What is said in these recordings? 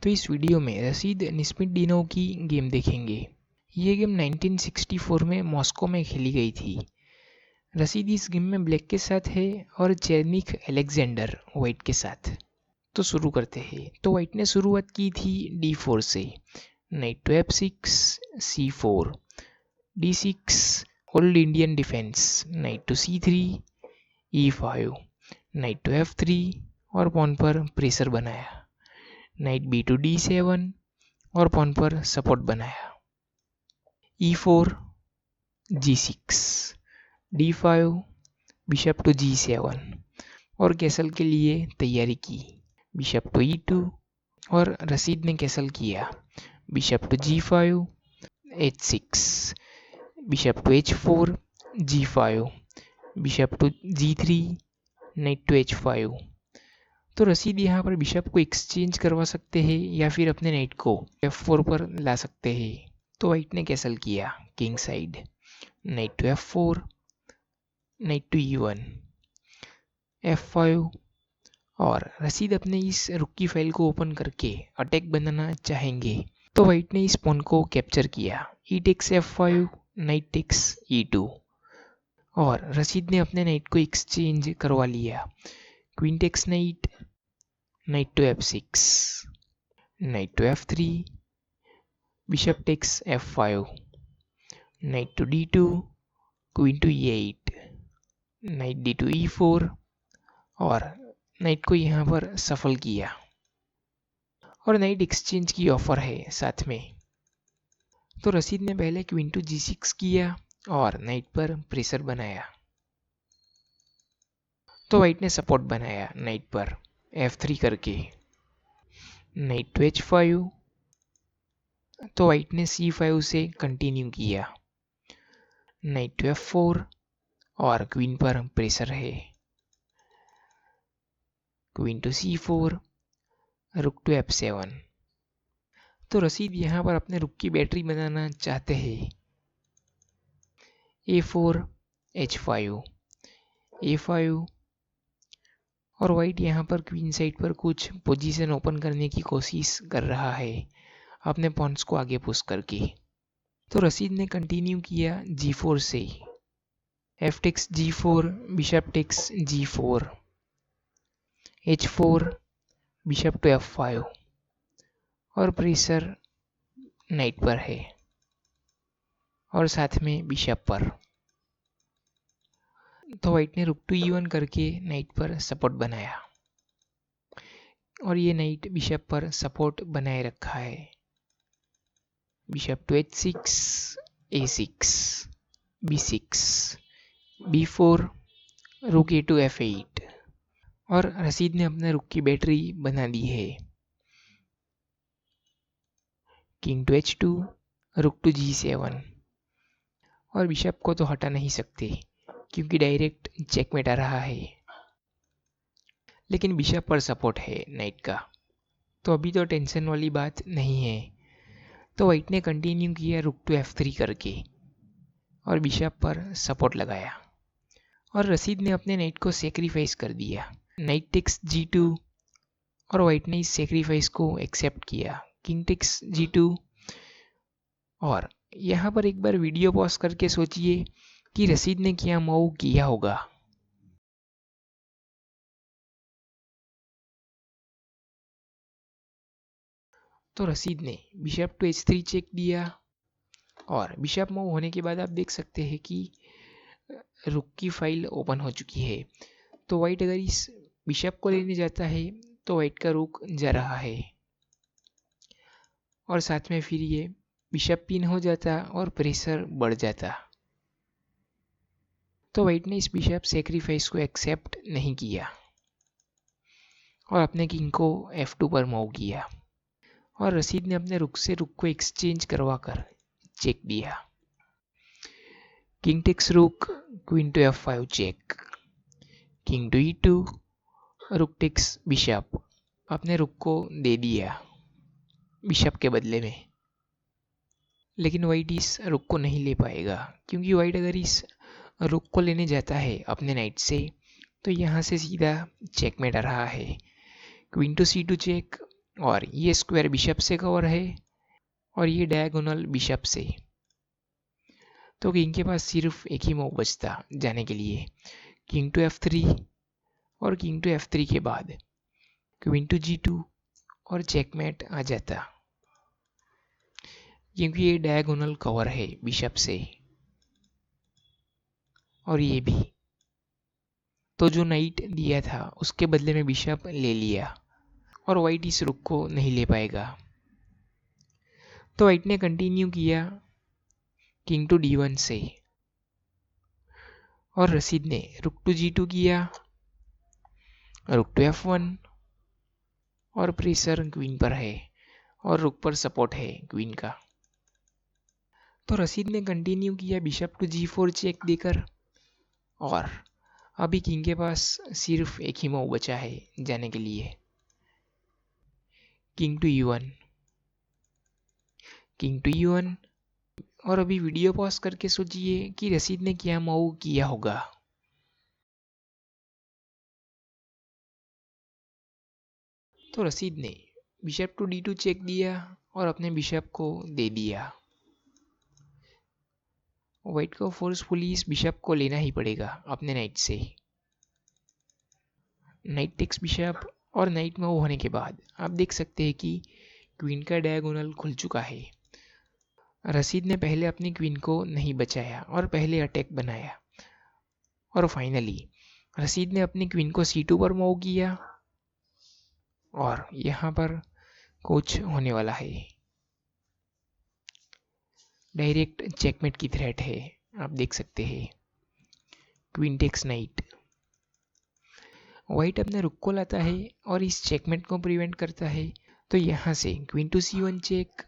तो इस वीडियो में रशीद निस्मितडिनोव की गेम देखेंगे। ये गेम 1964 में मॉस्को में खेली गई थी। रशीद इस गेम में ब्लैक के साथ है और चेरनिक अलेक्जेंडर वाइट के साथ। तो शुरू करते हैं। तो वाइट ने शुरुआत की थी D4 से। Knight to F6, C4, D6, old Indian defence, knight to C3, E5, knight to F3 और पॉन पर प्रेशर बनाया। नाइट B टू D7 और पॉन पर सपोर्ट बनाया। E4, G6, D5, bishop to G7 और कैसल के लिए तैयारी की। बिशप टू E2 और रशीद ने कैसल किया। Bishop to G5, H6, bishop to H4, G5, bishop to G3, knight to H5। तो रशीद यहाँ पर बिशप को एक्सचेंज करवा सकते हैं या फिर अपने नाइट को F4 पर ला सकते हैं। तो वाइट ने कैसल किया king side. Knight to F4, knight to E1, F5 और रशीद अपने इस रुक की फाइल को ओपन करके अटैक बनाना चाहेंगे। तो वाइट ने इस पॉन को कैप्चर किया। E takes F5, knight takes E2 और रशीद ने अपने नाइट को एक्सचेंज करवा लिया। Queen takes knight, knight to F6, knight to F3, bishop takes F5, knight to D2, queen to E8, knight D to E4 और night को यहाँ पर सफल किया और नाइट एक्सचेंज की ऑफर है साथ में। तो रशीद ने पहले क्वीन टू G6 किया और नाइट पर प्रेशर बनाया। तो वाइट ने सपोर्ट बनाया नाइट पर F3 करके। नाइट टू H5, तो वाइट ने C5 से कंटिन्यू किया। नाइट टू F4 और क्वीन पर प्रेशर है। क्वीन टू C4, रुक टू F7। तो रशीद यहाँ पर अपने रुक की बैटरी बनाना चाहते हैं। A4, H5, A5 और वाइट यहाँ पर क्वीन साइड पर कुछ पोजीशन ओपन करने की कोशिश कर रहा है अपने पॉन्स को आगे पुश करके। तो रशीद ने कंटिन्यू किया G4 से। F takes G4, bishop takes G4, H4, bishop to F5 और प्रेशर नाइट पर है और साथ में बिशप पर। तो वाइट ने रुक टू E1 करके नाइट पर सपोर्ट बनाया और ये नाइट बिशप पर सपोर्ट बनाए रखा है। Bishop to H6, A6, B6, B4, रुक A टू F8 और रशीद ने अपने रुक की बैटरी बना दी है। किंग टू H2, रुक टू G7 और बिशप को तो हटा नहीं सकते क्योंकि डायरेक्ट चेकमेट आ रहा है, लेकिन बिशप पर सपोर्ट है नाइट का, तो अभी तो टेंशन वाली बात नहीं है। तो वाइट ने कंटिन्यू किया रुक टू F3 करके और बिशप पर सपोर्ट लगाया और रशीद ने अपने नाइट को सेक्रीफाइस कर दिया। नाइट टेक्स G2 और वाइट ने इस सेक्रीफाइस को एक्सेप्ट किया। किंग टेक्स G2 और यहाँ पर एक बार वीडियो पॉज करके सोचिए कि रशीद ने क्या मूव किया होगा। तो रशीद ने बिशप टू H3 चेक दिया और बिशप मूव होने के बाद आप देख सकते हैं कि रुक की फाइल ओपन हो चुकी है। तो वाइट अगर इस बिशप को लेने जाता है तो वाइट का रुक जा रहा है और साथ में फिर ये बिशप पिन हो जाता और प्रेशर बढ़ जाता। तो वाइट ने इस बिशप सेक्रीफाइस को एक्सेप्ट नहीं किया और अपने किंग को F2 पर मूव किया और रशीद ने अपने रुक से रुक को एक्सचेंज करवा कर चेक दिया। King takes rook, queen to F5 check, king to E2, rook takes bishop, अपने रुक को दे दिया बिशप के बदले में। लेकिन वाइट इस रुक को नहीं ले पाएगा क्योंकि वाइट अगर इस रुक को लेने जाता है अपने नाइट से तो यहाँ से सीधा चेकमेट आ रहा है। क्वीन टू C2 चेक, और ये स्क्वायर बिशप से कवर है और ये डायगोनल बिशप से। तो किंग के पास सिर्फ एक ही मूव बचता जाने के लिए, किंग टू F3 और किंग टू F3 के बाद क्वीन टू G2 और चेकमेट आ जाता, क्योंकि ये डायगोनल कवर है बिशप से और ये भी। तो जो नाइट दिया था उसके बदले में बिशप ले लिया और वाइट इस रुक को नहीं ले पाएगा। तो वाइट ने कंटिन्यू किया किंग टू D1 से और रशीद ने रुक टू G2 किया, रुक टू F1 और प्रेशर क्वीन पर है और रुक पर सपोर्ट है क्वीन का। तो रशीद ने कंटिन्यू किया बिशप टू G4 चेक देकर और अभी किंग के पास सिर्फ एक ही मूव बचा है जाने के लिए, king to E1, king to E1। और अभी वीडियो पॉज करके सोचिए कि रशीद ने क्या मूव किया होगा। तो रशीद ने बिशप टू D2 चेक दिया और अपने बिशप को दे दिया। व्हाइट को फोर्सफुली इस बिशप को लेना ही पड़ेगा अपने नाइट से। नाइट टेक्स बिशप और नाइट मूव होने के बाद आप देख सकते हैं कि क्वीन का डायगोनल खुल चुका है। रशीद ने पहले अपनी क्वीन को नहीं बचाया और पहले अटैक बनाया और फाइनली रशीद ने अपनी क्वीन को C2 पर मूव किया और यहाँ पर कुछ होने वाला है। डायरेक्ट चेकमेट की थ्रेट है, आप देख सकते हैं। क्वीन टेक्स नाइट, व्हाइट अपने रुक को लाता है और इस चेकमेट को प्रिवेंट करता है। तो यहाँ से क्वीन टू C1 चेक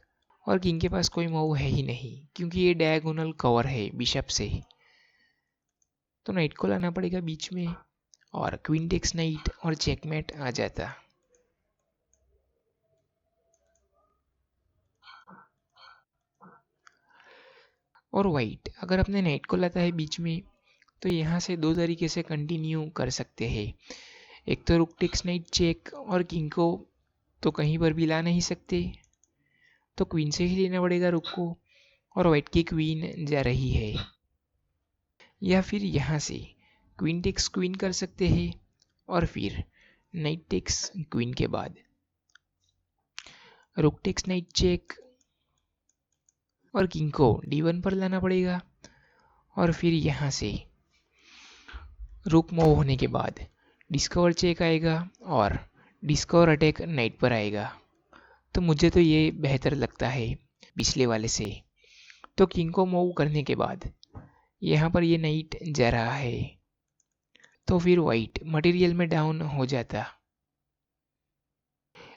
और किंग के पास कोई मूव है ही नहीं क्योंकि ये डायगोनल कवर है बिशप से। तो नाइट को लाना पड़ेगा बीच में और क्वीन टेक्स नाइट और चेकमेट आ जाता। और व्हाइट अगर अपने नाइट को लाता है बीच में तो यहाँ से दो तरीके से कंटिन्यू कर सकते हैं। एक तो रुक टेक्स नाइट चेक और किंग को तो कहीं पर भी ला नहीं सकते, तो क्वीन से ही लेना पड़ेगा रुक को और व्हाइट की क्वीन जा रही है। या फिर यहाँ से क्वीन टेक्स क्वीन कर सकते हैं और फिर नाइट टेक्स क्वीन के बाद रुक टेक्स नाइट चेक और किंग को D1 पर लाना पड़ेगा और फिर यहाँ से रुक मूव होने के बाद डिस्कवर चेक आएगा और डिस्कवर अटैक नाइट पर आएगा। तो मुझे तो ये बेहतर लगता है पिछले वाले से। तो किंग को मूव करने के बाद यहाँ पर ये नाइट जा रहा है, तो फिर वाइट मटेरियल में डाउन हो जाता।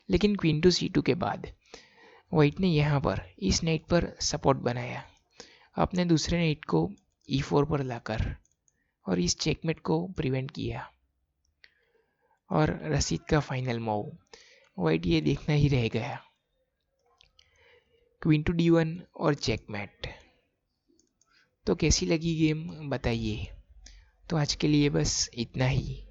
लेकिन क्वीन टू C2 के बाद वाइट ने यहाँ पर इस नाइट पर सपोर्ट बनाया अपने दूसरे नाइट को E4 पर लाकर और इस चेकमेट को प्रिवेंट किया। और रशीद का फाइनल मूव वाइट ये देखना ही रह गया, क्वीन टू D1 और चेकमेट। तो कैसी लगी गेम बताइए। तो आज के लिए बस इतना ही।